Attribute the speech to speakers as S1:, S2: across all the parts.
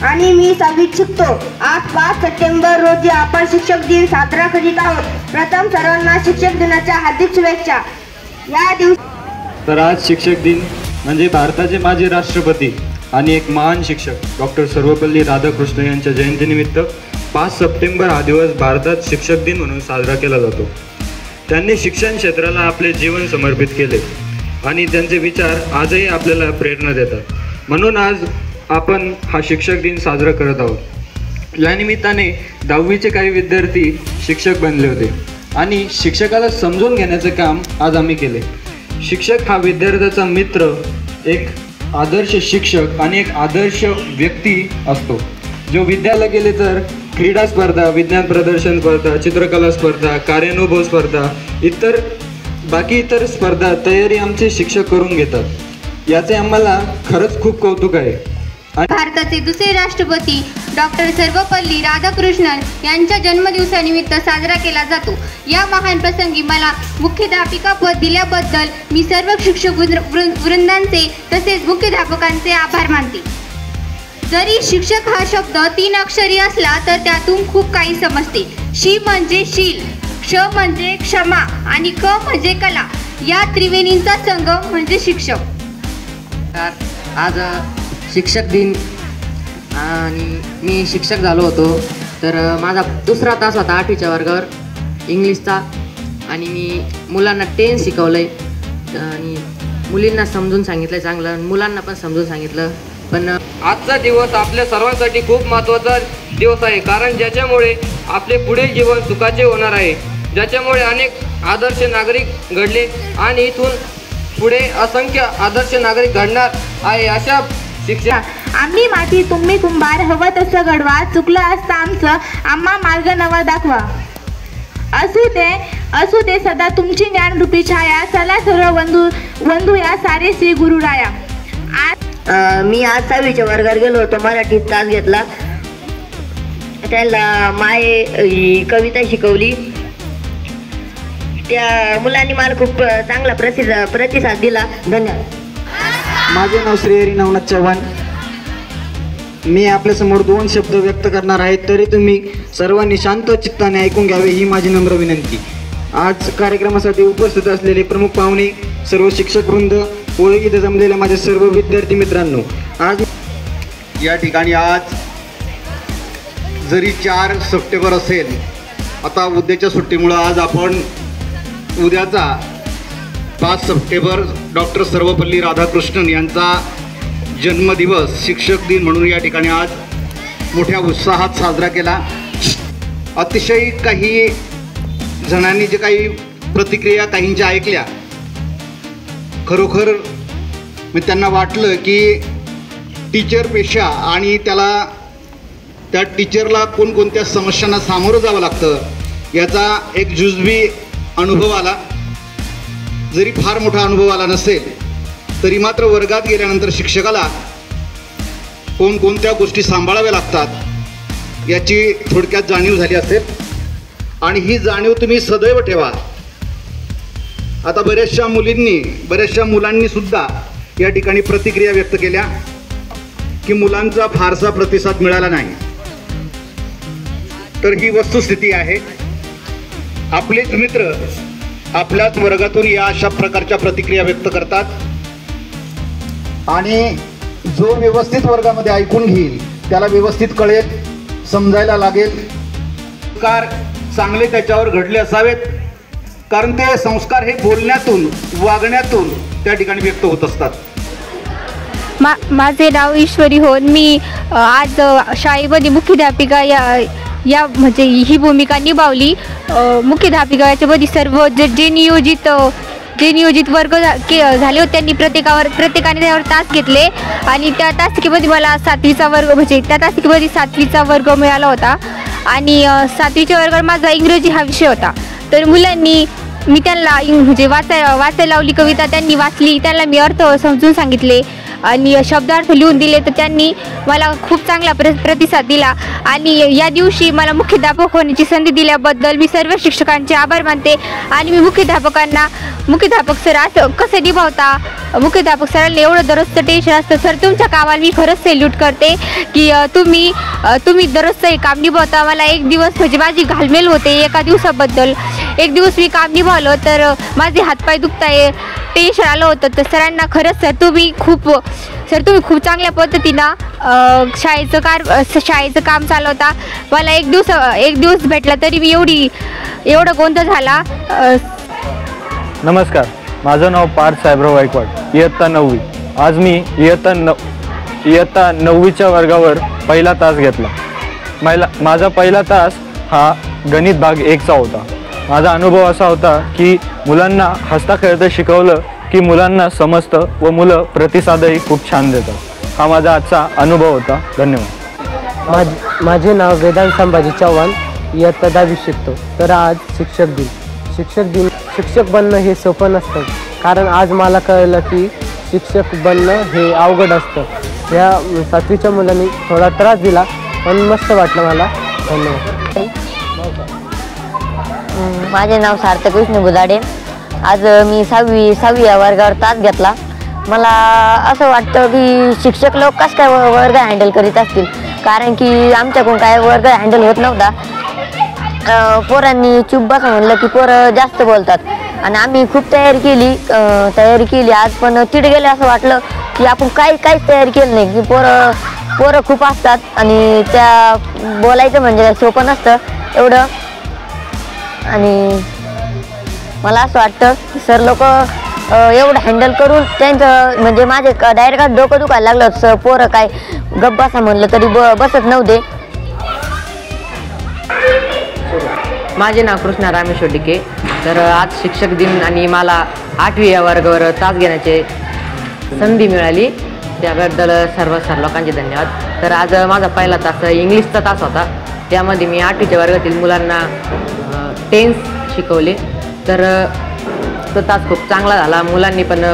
S1: आणि मी 6वीत शिकतो। आज 5 सप्टेंबर रोजी आपण शिक्षक दिन साजरा करीत आहोत। प्रथम सर्वांना शिक्षक दिनाच्या हार्दिक शुभेच्छा। या दिवशी
S2: तर आज शिक्षक दिन म्हणजे भारताचे माजी राष्ट्रपती आणि एक महान शिक्षक डॉक्टर सर्वपल्ली राधाकृष्णन यांच्या जयंतीनिमित्त 5 सप्टेंबर हा दिवस भारतात शिक्षक दिन म्हणून साजरा केला जातो। त्यांनी शिक्षण क्षेत्राला आपले जीवन समर्पित केले आणि त्यांचे विचार आजही आपल्याला प्रेरणा देतात। म्हणून आज आपण हा शिक्षक दिन साजरा करत आहोत। या निमित्ताने 10वीचे काही विद्यार्थी शिक्षक बनले होते आणि शिक्षकाला समजून घेण्याचे काम आज आम्ही केले। शिक्षक हा विद्यार्थ्याचा मित्र, एक आदर्श शिक्षक आणि एक आदर्श व्यक्ती असतो, जो विद्यालयाला गेले तर क्रीडा स्पर्धा, विज्ञान प्रदर्शन स्पर्धा, चित्रकला स्पर्धा, कार्यानुभव स्पर्धा, इतर स्पर्धा तयारी आमचे शिक्षक करून घेतात। याचे आम्हाला खरंच खूप कौतुक आहे।
S3: भारताचे दुसरे राष्ट्रपती डॉक्टर सर्वपल्ली राधाकृष्णन यांच्या जन्मदिवसानिमित्त साजरा केला जातो। या महान प्रसंगी मला मुख्याध्यापिका पद दिल्याबद्दल मी सर्व शिक्षक वृंदांचे तसेच मुख्याध्यापकांचे आभार मानते। जरी शिक्षक हा शब्द 3 अक्षरी असला तर त्यातून खूप काही समजते। शी म्हणजे शील, क्ष म्हणजे क्षमा आणि क म्हणजे कला, या त्रिवेणींचा संगम म्हणजे शिक्षक।
S4: आज शिक्षक दिन आणि मी शिक्षक झालो होतो। तर माझा दुसरा तास होता 8वीच्या वर्गावर इंग्लिशचा आणि मी मुलांना 10 शिकवलं आहे आणि मुलींना समजून सांगितलं चांगलं, मुलांना पण समजून सांगितलं। पण
S5: आजचा दिवस आपल्या सर्वांसाठी खूप महत्त्वाचा दिवस आहे, कारण ज्याच्यामुळे आपले पुढील जीवन सुखाचे होणार आहे, ज्याच्यामुळे अनेक आदर्श नागरिक घडले आणि इथून पुढे असंख्य आदर्श नागरिक घडणार आहे। अशा शिक्षक
S1: आम्ही माती तुम्ही कुंभार, हवं तसं घडवा, चुकलं असतं आमचं आम्हा मार्ग नवा दाखवा। असू दे सदा तुमची ज्ञानरूपी छाया, चला सर्व वंदू या सारे श्री गुरुराया।
S4: मी आज 6वीच्या वर्गात गेलो होतो, मराठीत तास घेतला, त्याला माये कविता शिकवली। त्या मुलांनी मला खूप चांगला प्रतिसाद दिला। धन्यवाद।
S6: माझे नाव श्रीहरी नवनाथ चव्हाण। मी आपल्यासमोर 2 शब्द व्यक्त करणार आहे, तरी तुम्ही सर्वांनी शांत चित्ताने ऐकून घ्यावे ही माझी नम्र विनंती। आज कार्यक्रमासाठी उपस्थित असलेले प्रमुख पाहुणे, सर्व शिक्षक वृंद व इथे जमलेल्या माझ्या सर्व विद्यार्थी मित्रांनो, आज
S7: या ठिकाणी आज जरी 4 सप्टेंबर असेल, आता उद्याच्या सुट्टीमुळं आज आपण उद्याचा 5 सप्टेंबर डॉक्टर सर्वपल्ली राधाकृष्णन यांचा जन्मदिवस शिक्षक दिन म्हणून या ठिकाणी आज मोठ्या उत्साहात साजरा केला। अतिशय काही जणांनी जे काही प्रतिक्रिया काहींच्या ऐकल्या, खरोखर मी त्यांना वाटलं की टीचर पेशा आणि त्या टीचरला कोणकोणत्या समस्यांना सामोरं जावं लागतं याचा एक जुजबी अनुभव आला। जरी फार मोठा अनुभव आला नसेल तरी मात्र वर्गात गेल्यानंतर शिक्षकाला कोणकोणत्या गोष्टी सांभाळाव्या लागतात याची थोडक्यात जाणीव झाली असेल आणि ही जाणीव तुम्ही सदैव ठेवा। आता बऱ्याचशा मुलांनी सुद्धा या ठिकाणी प्रतिक्रिया व्यक्त केल्या की मुलांचा फारसा प्रतिसाद मिळाला नाही, तर ही वस्तुस्थिती आहे। आपलेच मित्र आपल्याच वर्गातून या अशा प्रकारच्या प्रतिक्रिया व्यक्त करतात आणि जो व्यवस्थित वर्गामध्ये ऐकून घेईल त्याला व्यवस्थित कळेल, समजायला लागेल। संस्कार चांगले त्याच्यावर घडले असावेत, कारण ते संस्कार हे बोलण्यातून, वागण्यातून त्या ठिकाणी व्यक्त होत असतात।
S3: माझे नाव ईश्वरी होन। मी आज शाळेमध्ये मुख्याध्यापिका या म्हणजे ही भूमिका निभावली। मुख्याध्यापिका याच्यामध्ये सर्व जे नियोजित वर्ग झाले होते त्यांनी प्रत्येकाने त्यावर तास घेतले आणि त्या तासिकेमध्ये मला 7वीचा वर्ग म्हणजे त्या तासिकेमध्ये 7वीचा वर्ग मिळाला होता आणि 7वीच्या वर्गात माझा इंग्रजी हा विषय होता। तर मुलांनी मी त्यांना म्हणजे वाचायला लावली कविता, त्यांनी वाचली, त्यांना मी अर्थ समजून सांगितले आणि शब्दार्थ लिहून दिले, तर त्यांनी मला खूप चांगला प्रतिसाद दिला आणि या दिवशी मला मुख्याध्यापक होण्याची संधी दिल्याबद्दल मी सर्व शिक्षकांचे आभार मानते. आणि मी मुख्याध्यापक सर असं कसं निभावता, मुख्याध्यापक सरांना एवढं दररोजचं टेन्शन असतं. सर तुमच्या कामाला मी खरंच सेल्यूट करते की तुम्ही दररोजचं हे काम निभावता. मला एक दिवस म्हणजे माझी घालमेल होते एका दिवसाबद्दल. एक दिवस मी काम निभावलं तर माझे हातपाय दुखताय, टेन्शन आलं होतं. तर सरांना खरंच सर तुम्ही खूप चांगल्या पद्धतीनं शाळेचं काम चालवता. मला एक दिवस भेटला तरी मी एवढं गोंधळ झाला.
S2: नमस्कार, माझं नाव पार्थ साहेबराव गायकवाड, इयत्ता 9वी. आज मी इयत्ता 9वीच्या वर्गावर पहिला तास घेतला. माझा पहिला तास हा गणित भाग 1चा होता. माझा अनुभव असा होता की मुलांना हसता खेळता शिकवलं की मुलांना समजतं व मुलं प्रतिसादही खूप छान देतात. हा माझा आजचा अनुभव होता. धन्यवाद.
S8: माझे नाव वेदांत संभाजी चव्हाण, इयत्ता 10वी शिकतो. तर आज शिक्षक बनणं हे सोपं नसतं, कारण आज मला कळलं की शिक्षक बनणं हे अवघड असतं. या 7वीच्या मुलांनी थोडा त्रास दिला, पण मस्त वाटलं मला. धन्यवाद.
S9: माझे नाव सार्थक विष्णू गुदाडे. आज मी 6वी या वर्गावर तास घेतला. मला असं वाटतं की शिक्षक लोक कसं काय वर्ग हँडल करीत असतील, कारण की आमच्याकडून काय वर्ग हँडल होत नव्हता. पोरांनी चुप बसा म्हणलं की पोरं जास्त बोलतात आणि आम्ही खूप तयारी केली आज, पण तिथे गेले असं वाटलं की आपण काहीच तयारी केली नाही, की पोरं खूप असतात आणि त्या बोलायचं म्हणजे सोपं नसतं एवढं. आणि मला असं वाटतं की सर लोक एवढं हँडल करून त्यांचं म्हणजे माझे डायरेक्ट डोकं दुखायला लागलं. पोरं काय गप्प बसा म्हणलं तरी बसत नव्हते.
S4: माझे नाव कृष्णा रामेश्वर डिके. तर आज शिक्षक दिन आणि मला 8वी या वर्गावर तास घेण्याची संधी मिळाली, त्याबद्दल सर्व लोकांचे धन्यवाद. तर आज माझा पहिला तास इंग्लिशचा तास होता. त्यामध्ये मी 8वीच्या वर्गातील मुलांना टेन्स शिकवले. तर तो तास खूप चांगला झाला. मुलांनी पण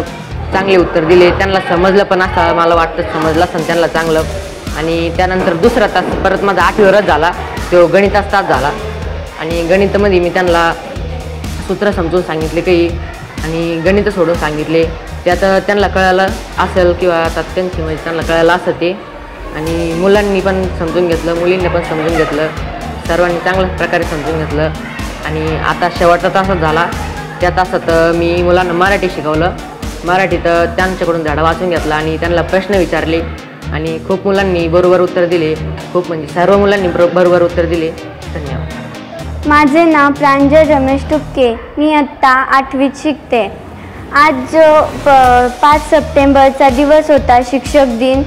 S4: चांगले उत्तर दिले, त्यांना समजलं पण असं मला वाटतं समजलं असं त्यांना चांगलं. आणि त्यानंतर दुसरा तास परत माझा 8वीवरच झाला, तो गणिताचा तास झाला. आणि गणितामध्ये मी त्यांना सूत्र समजून सांगितले काही आणि गणित सोडून सांगितले. त्यात त्यांना कळालं असेल किंवा आता त्यांची म्हणजे त्यांना कळालं असं ते. आणि मुलांनी पण समजून घेतलं, मुलींनी पण समजून घेतलं, सर्वांनी चांगल्या प्रकारे समजून घेतलं. आणि आता शेवटचा तासच झाला, त्या तासात मी मुलांना मराठी शिकवलं. मराठीत त्यांच्याकडून धडा वाचून घेतला आणि त्यांना प्रश्न विचारले आणि खूप मुलांनी बरोबर उत्तर दिले, खूप म्हणजे सर्व मुलांनी बरोबर उत्तर दिले. धन्यवाद.
S10: माझे नाव प्रांजल रमेश टुपके, मी आत्ता 8वीत शिकते. आज जो 5 सप्टेंबरचा दिवस होता शिक्षक दिन,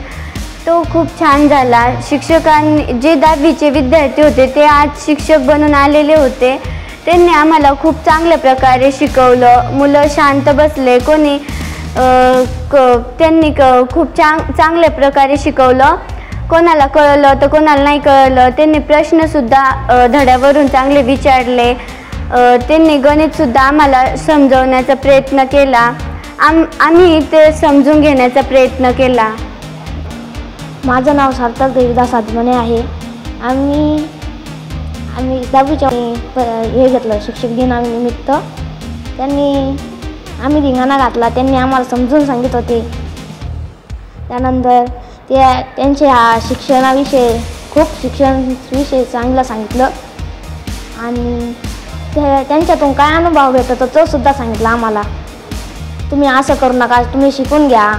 S10: तो खूप छान झाला. शिक्षकांनी जे 10वीचे विद्यार्थी होते ते आज शिक्षक बनून आलेले होते. त्यांनी आम्हाला खूप चांगल्या प्रकारे शिकवलं. मुलं शांत बसले, त्यांनी खूप चांगल्या प्रकारे शिकवलं. कोणाला कळलं तर कोणाला नाही कळलं. त्यांनी प्रश्नसुद्धा धड्यावरून चांगले विचारले. त्यांनी गणितसुद्धा आम्हाला समजवण्याचा प्रयत्न केला. आम्ही ते समजून घेण्याचा प्रयत्न केला.
S11: माझं नाव सार्थक देवीदास आदमने आहे. आम्ही 10वीच्या हे घेतलं शिक्षक दिनानिमित्त. आम्ही धिंगाणा घातला, त्यांनी आम्हाला समजून सांगित होते. त्यानंतर त्यांच्या शिक्षणाविषयी चांगलं सांगितलं आणि त्यांच्यातून काय अनुभव भेटतो तो सुद्धा सांगितला आम्हाला. तुम्ही असं करू नका, तुम्ही शिकून घ्या.